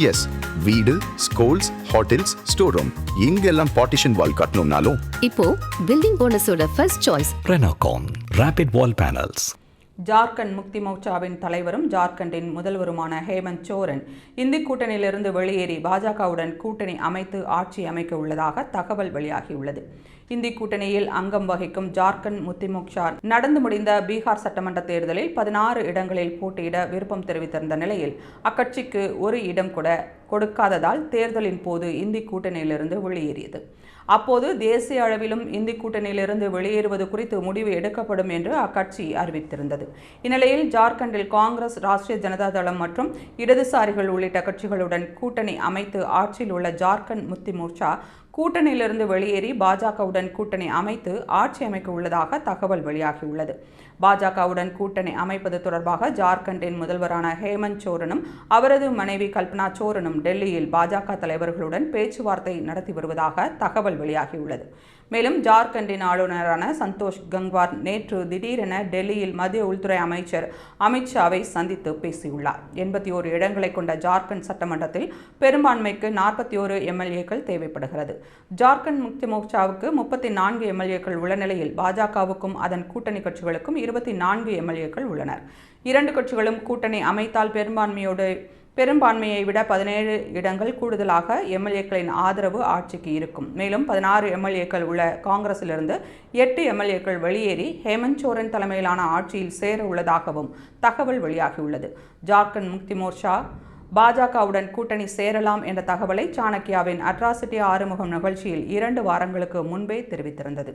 S, வீடு, schools, hotels, store room இங்கெல்லாம் partition wall கட்டணும்னாலும் இப்போ பில்டிங் போனஸோட first choice Renocon Rapid Wall Panels. Jharkhand Mukti மோர்ச்சாவின் தலைவரும் ஜார்க்கண்டின் முதல்வருமான ஹேமந்த் சோரன் இந்தி கூட்டணியிலிருந்து வெளியேறி பாஜகவுடன் கூட்டணி அமைத்து ஆட்சி அமைக்க உள்ளதாக தகவல் வெளியாகியுள்ளது. இந்தி கூட்டணியில் அங்கம் வகிக்கும் ஜார்க்கண்ட் முக்தி மோர்ச்சா நடந்து முடிந்த பீகார் சட்டமன்ற தேர்தலில் 16 இடங்களில் போட்டியிட விருப்பம் தெரிவித்திருந்த நிலையில் அக்கட்சிக்கு ஒரு இடம் கூட கொடுக்காததால் தேர்தலின் போது இந்தி கூட்டணியிலிருந்து வெளியேறியது. அப்போது தேசிய அளவிலும் இந்தி கூட்டணியிலிருந்து வெளியேறுவது குறித்து முடிவு எடுக்கப்படும் என்று அக்கட்சி அறிவித்திருந்தது. இந்நிலையில் ஜார்க்கண்டில் காங்கிரஸ், ராஷ்டிரிய ஜனதா தளம் மற்றும் இடதுசாரிகள் உள்ளிட்ட கட்சிகளுடன் கூட்டணி அமைத்து ஆட்சியில் உள்ள ஜார்க்கண்ட் முக்தி மோர்ச்சா கூட்டணியிலிருந்து வெளியேறி பாஜகவுடன் கூட்டணி அமைத்து ஆட்சி அமைக்க உள்ளதாக தகவல் வெளியாகியுள்ளது. பாஜகவுடன் கூட்டணி அமைப்பது தொடர்பாக ஜார்க்கண்டின் முதல்வரான ஹேமந்த் சோரனும் அவரது மனைவி கல்பனா சோரனும் டெல்லியில் பாஜக தலைவர்களுடன் பேச்சுவார்த்தை நடத்தி வருவதாக தகவல் வெளியாகியுள்ளது. மேலும் ஜார்க்கண்டின் ஆளுநரான சந்தோஷ் கங்வார் நேற்று திடீரென டெல்லியில் மத்திய உள்துறை அமைச்சர் அமித்ஷாவை சந்தித்து பேசியுள்ளார். 81 இடங்களை கொண்ட ஜார்க்கண்ட் சட்டமன்றத்தில் பெரும்பான்மைக்கு 41 எம்எல்ஏக்கள் தேவைப்படுகிறது. ஜார்க்கண்ட் முக்தி மோர்ச்சாவுக்கு 34 எம்எல்ஏக்கள் உள்ள நிலையில் பாஜகவுக்கும் அதன் கூட்டணி கட்சிகளுக்கும் 24 எம்எல்ஏக்கள் உள்ளனர். இரண்டு கட்சிகளும் கூட்டணி அமைத்தால் பெரும்பான்மையை விட 17 இடங்கள் கூடுதலாக எம்எல்ஏக்களின் ஆதரவு ஆட்சிக்கு இருக்கும். மேலும் 16 எம்எல்ஏக்கள் உள்ள காங்கிரசிலிருந்து 8 எம்எல்ஏக்கள் வெளியேறி ஹேமந்த் சோரன் தலைமையிலான ஆட்சியில் சேர உள்ளதாகவும் தகவல் வெளியாகியுள்ளது. ஜார்க்கண்ட் முக்தி மோர்ச்சா பாஜகவுடன் கூட்டணி சேரலாம் என்ற தகவலை சாணக்கியாவின் அட்ராசிட்டி ஆறுமுகம் நிகழ்ச்சியில் 2 வாரங்களுக்கு முன்பே தெரிவித்திருந்தது.